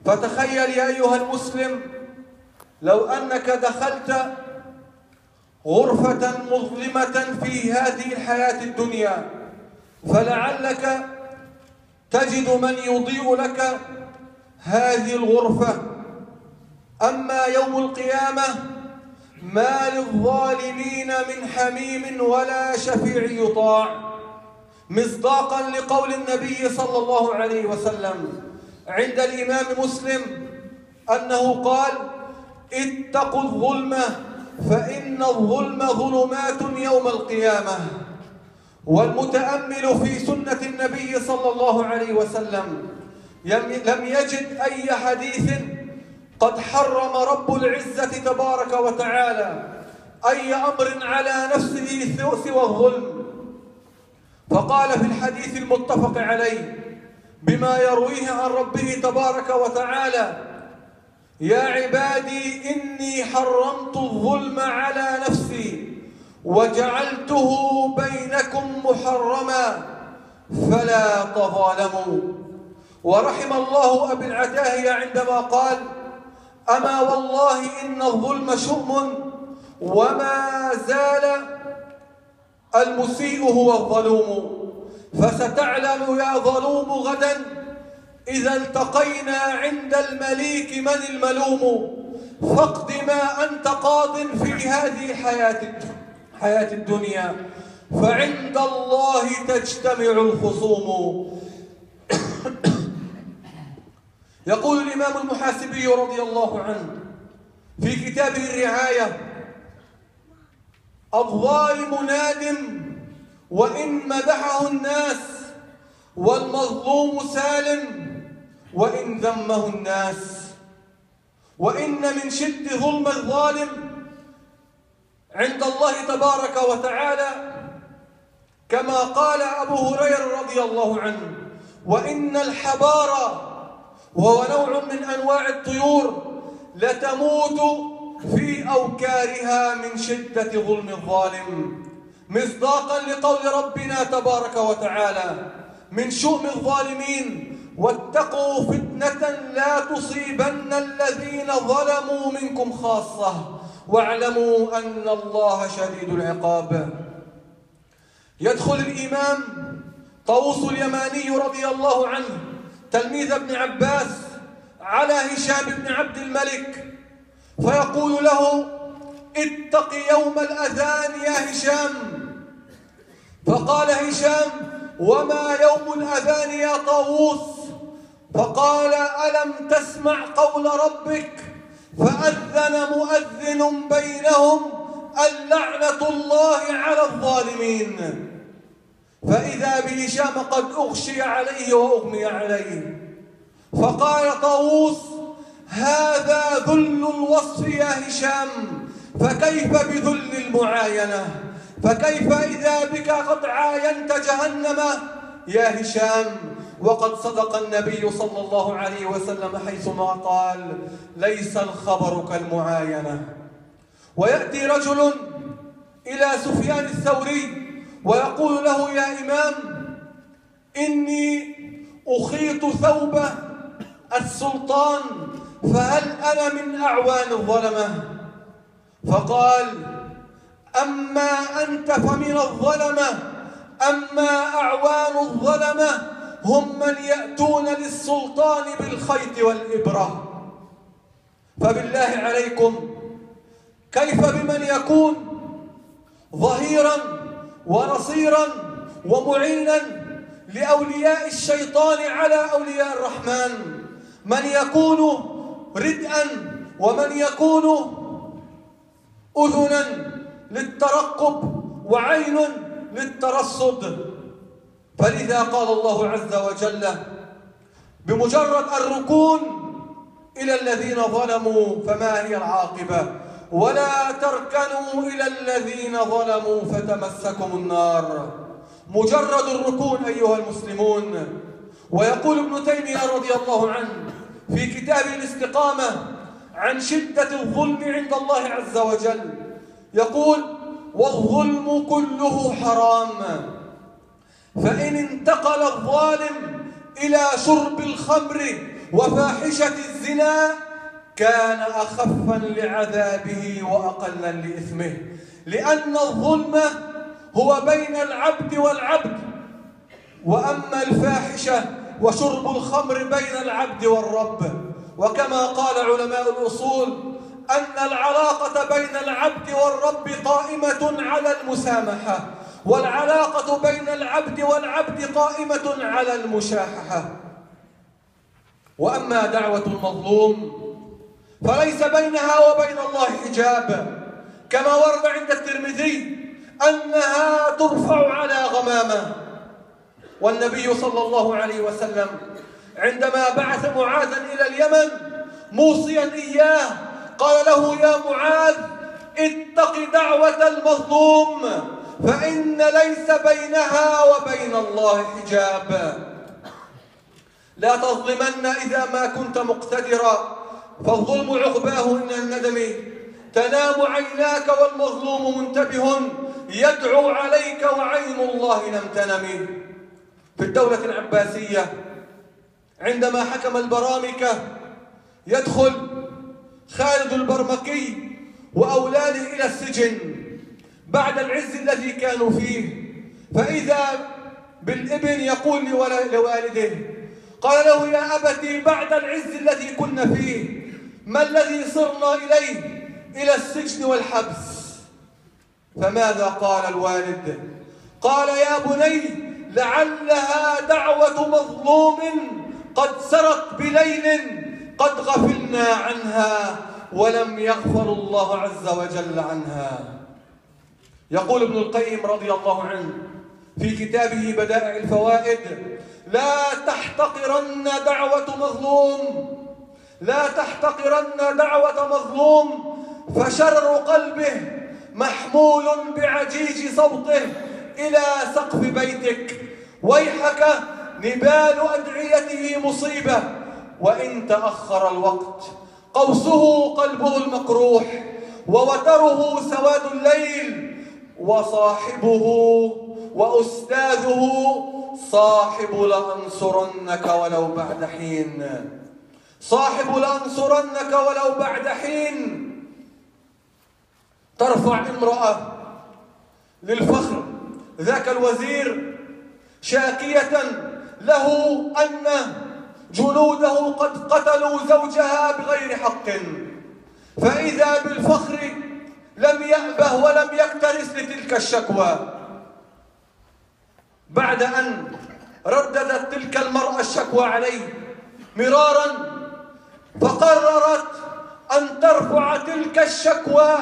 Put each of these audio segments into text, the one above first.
فتخيل يا أيها المسلم لو أنك دخلت غرفة مظلمة في هذه الحياة الدنيا، فلعلك تجد من يضيء لك هذه الغرفة. أما يوم القيامة ما للظالمين من حميم ولا شفيع يطاع، مصداقا لقول النبي صلى الله عليه وسلم عند الإمام مسلم أنه قال: اتقوا الظلم فإن الظلم ظلمات يوم القيامة. والمتأمل في سنة النبي صلى الله عليه وسلم لم يجد أي حديث قد حرم رب العزة تبارك وتعالى أي أمر على نفسه سوى الظلم. فقال في الحديث المتفق عليه بما يرويه عن ربه تبارك وتعالى: يا عبادي إني حرمت الظلم على نفسي وجعلته بينكم محرما فلا تظالموا. ورحم الله أبي العتاهية عندما قال: أما والله إن الظلم شؤم وما زال المسيء هو الظلوم، فستعلم يا ظلوم غدا إذا التقينا عند المليك من الملوم، فاقض ما أنت قاض في هذه حياة الدنيا، فعند الله تجتمع الخصوم. يقول الإمام المحاسبي رضي الله عنه في كتابه الرعاية: الظالم نادم وإن مدحه الناس، والمظلوم سالم وإن ذمه الناس. وإن من شد ظلم الظالم عند الله تبارك وتعالى كما قال أبو هريرة رضي الله عنه: وإن الحبار وهو نوع من أنواع الطيور لتموت في أوكارها من شدة ظلم الظالم، مصداقا لقول ربنا تبارك وتعالى: من شؤم الظالمين واتقوا فتنة لا تصيبن الذين ظلموا منكم خاصة واعلموا أن الله شديد العقاب. يدخل الإمام طاووس اليماني رضي الله عنه تلميذ ابن عباس على هشام بن عبد الملك فيقول له: اتق يوم الأذان يا هشام. فقال هشام: وما يوم الأذان يا طاووس؟ فقال: ألم تسمع قول ربك فأذن مؤذن بينهم اللعنة الله على الظالمين. فإذا بهشام قد أغشي عليه وأغمي عليه. فقال طاووس: هذا ذل الوصف يا هشام، فكيف بذل المعاينة؟ فكيف إذا بك قد عاينت جهنم يا هشام؟ وقد صدق النبي صلى الله عليه وسلم حيثما قال: ليس الخبر كالمعاينة. ويأتي رجل إلى سفيان الثوري ويقول له: يا إمام، إني أخيط ثوب السلطان، فهل أنا من أعوان الظلمة؟ فقال: أما أنت فمن الظلمة، أما أعوان الظلمة هم من يأتون للسلطان بالخيط والإبرة. فبالله عليكم كيف بمن يكون ظهيرا ونصيرا ومعينا لأولياء الشيطان على أولياء الرحمن، من يكون ردءا ومن يكون أذنا للترقب وعين للترصد. فلذا قال الله عز وجل: بمجرد الركون إلى الذين ظلموا فما هي العاقبة، ولا تركنوا إلى الذين ظلموا فتمسكم النار. مجرد الركون أيها المسلمون. ويقول ابن تيمية رضي الله عنه في كتابه الاستقامة عن شدة الظلم عند الله عز وجل، يقول: والظلم كله حرام، فإن انتقل الظالم إلى شرب الخمر وفاحشة الزنا كان أخفا لعذابه وأقلا لإثمه، لأن الظلم هو بين العبد والعبد، وأما الفاحشة وشرب الخمر بين العبد والرب. وكما قال علماء الأصول أن العلاقة بين العبد والرب قائمة على المسامحة، والعلاقة بين العبد والعبد قائمة على المشاححة. وأما دعوة المظلوم فليس بينها وبين الله حجاب، كما ورد عند الترمذي أنها ترفع على غمامة. والنبي صلى الله عليه وسلم عندما بعث معاذا إلى اليمن موصيا إياه قال له: يا معاذ، اتق دعوة المظلوم فإن ليس بينها وبين الله حجاب. لا تظلمن إذا ما كنت مقتدرا، فالظلم عقباه إن الندم. تنام عيناك والمظلوم منتبه، يدعو عليك وعين الله لم تنم. في الدولة العباسية عندما حكم البرامكة يدخل خالد البرمكي وأولاده إلى السجن بعد العز الذي كانوا فيه، فإذا بالابن يقول لوالده، قال له: يا أبتي، بعد العز الذي كنا فيه ما الذي صرنا إليه؟ إلى السجن والحبس. فماذا قال الوالد؟ قال: يا بني، لعلها دعوة مظلوم قد سرت بليل قد غفلنا عنها ولم يغفر الله عز وجل عنها. يقول ابن القيم رضي الله عنه في كتابه بدائع الفوائد: لا تحتقرن دعوة مظلوم، لا تحتقرن دعوة مظلوم، فشرر قلبه محمول بعجيج صوته إلى سقف بيتك. ويحك، نبال أدعيته مصيبة، وإن تأخر الوقت قوسه قلبه المقروح، ووتره سواد الليل، وصاحبه وأستاذه صاحب لأنصرنك ولو بعد حين. صاحب لأنصرنك ولو بعد حين. ترفع امرأة للفخر ذاك الوزير شاكية له أن جنوده قد قتلوا زوجها بغير حق، فإذا بالفخر لم يأبه ولم يكترث لتلك الشكوى. بعد أن رددت تلك المرأة الشكوى عليه مرارا، فقررت أن ترفع تلك الشكوى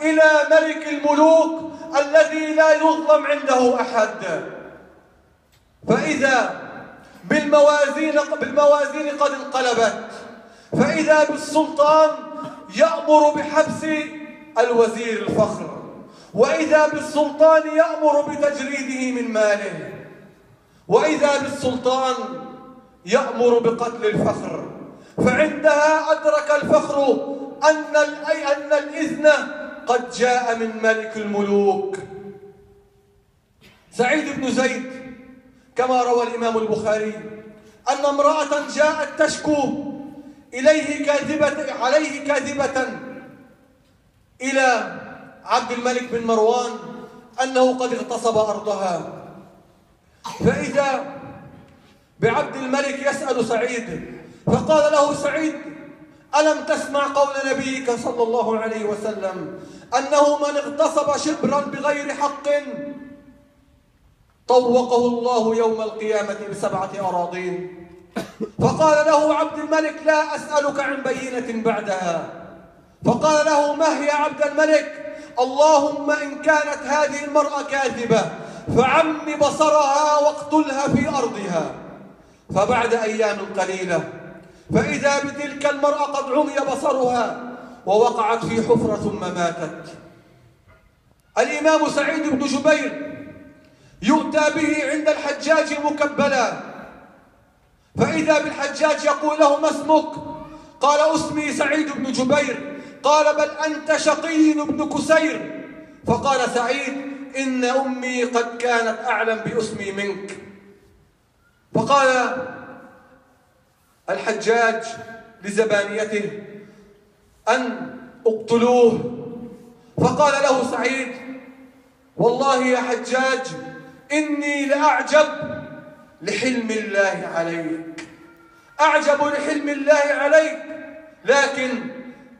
إلى ملك الملوك الذي لا يظلم عنده أحد. فإذا بالموازين قد انقلبت، فإذا بالسلطان يأمر بحبس الوزير الفخر، وإذا بالسلطان يأمر بتجريده من ماله، وإذا بالسلطان يأمر بقتل الفخر. فعندها أدرك الفخر أن الإذن قد جاء من ملك الملوك. سعيد بن زيد كما روى الإمام البخاري أن امرأة جاءت تشكو عليه كاذبة إلى عبد الملك بن مروان أنه قد اغتصب أرضها. فإذا بعبد الملك يسأل سعيد، فقال له سعيد: ألم تسمع قول نبيك صلى الله عليه وسلم أنه من اغتصب شبرا بغير حق طوقه الله يوم القيامة ب7 أراضين؟ فقال له عبد الملك: لا أسألك عن بينة بعدها. فقال له: ما هي عبد الملك؟ اللهم إن كانت هذه المرأة كاذبة فعم بصرها واقتلها في أرضها. فبعد أيام قليلة فإذا بتلك المرأة قد عمي بصرها ووقعت في حفرة ثم ماتت. الإمام سعيد بن جبير يؤتى به عند الحجاج مكبلا، فإذا بالحجاج يقول له: ما اسمك؟ قال: اسمي سعيد بن جبير. قال: بل أنت شقي بن كسير. فقال سعيد: إن أمي قد كانت أعلم باسمي منك. فقال الحجاج لزبانيته أن اقتلوه، فقال له سعيد: والله يا حجاج إني لأعجب لحلم الله عليك، أعجب لحلم الله عليك. لكن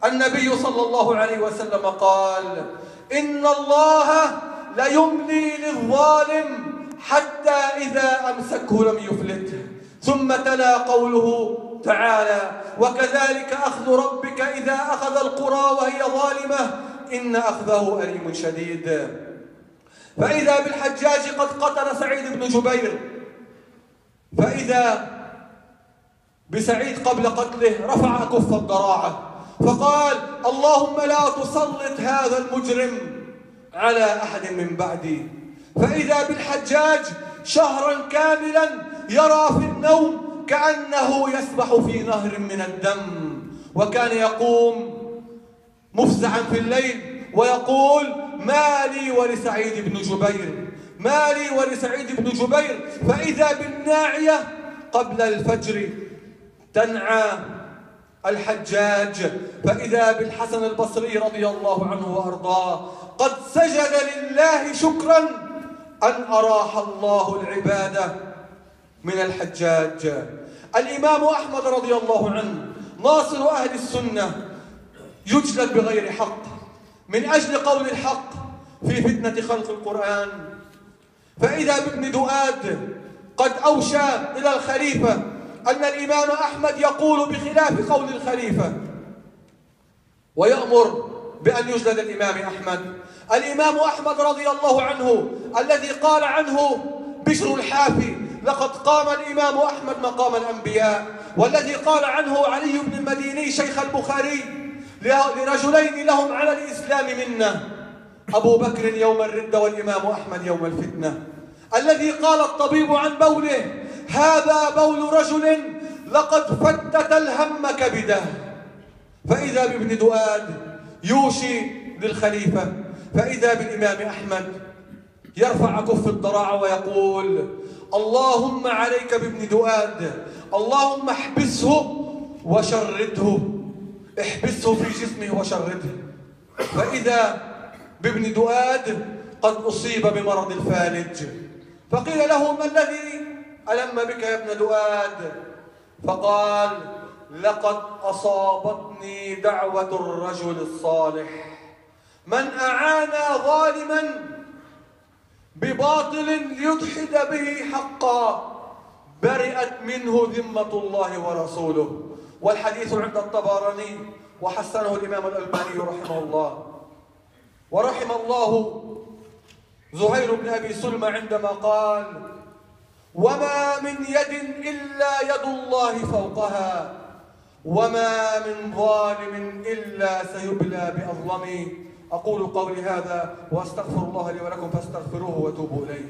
النبي صلى الله عليه وسلم قال: إن الله ليملي للظالم حتى إذا أمسكه لم يفلته. ثم تلا قوله تعالى: وكذلك أخذ ربك إذا أخذ القرى وهي ظالمة إن أخذه أليم شديد. فإذا بالحجاج قد قتل سعيد بن جبير، فإذا بسعيد قبل قتله رفع كف الضراعة فقال: اللهم لا تسلط هذا المجرم على أحد من بعدي. فإذا بالحجاج شهرا كاملا يرى في النوم كأنه يسبح في نهر من الدم، وكان يقوم مفزعا في الليل ويقول: ما لي ولسعيد بن جبير، ما لي ولسعيد بن جبير. فإذا بالناعية قبل الفجر تنعى الحجاج، فإذا بالحسن البصري رضي الله عنه وأرضاه قد سجد لله شكرا أن أراح الله العبادة من الحجاج. الإمام أحمد رضي الله عنه ناصر أهل السنة يجلد بغير حق من أجل قول الحق في فتنة خلق القرآن. فإذا بابن دؤاد قد أوشى إلى الخليفة أن الإمام أحمد يقول بخلاف قول الخليفة ويأمر بأن يجلد الإمام أحمد. الإمام أحمد رضي الله عنه الذي قال عنه بشر الحافي: لقد قام الإمام أحمد مقام الأنبياء، والذي قال عنه علي بن المديني شيخ البخاري: لرجلين لهم على الإسلام منة، أبو بكر يوم الردة والإمام أحمد يوم الفتنة. الذي قال الطبيب عن بوله: هذا بول رجل لقد فتت الهم كبده. فإذا بابن دؤاد يوشي للخليفة، فإذا بالإمام أحمد يرفع كف الضراعة ويقول: اللهم عليك بابن دؤاد، اللهم احبسه وشرده، احبسه في جسمه وشرده. فإذا بابن دؤاد قد أصيب بمرض الفالج، فقيل له: ما الذي ألم بك يا ابن دؤاد؟ فقال: لقد أصابتني دعوة الرجل الصالح، من أعان ظالما بباطل ليدحد به حقا برئت منه ذمة الله ورسوله. والحديث عند الطبراني وحسنه الإمام الألباني رحمه الله. ورحم الله زهير بن أبي سلمى عندما قال: وما من يد إلا يد الله فوقها، وما من ظالم إلا سيبلى بأظلمه. أقول قولي هذا وأستغفر الله لي ولكم فاستغفروه وتوبوا إليه.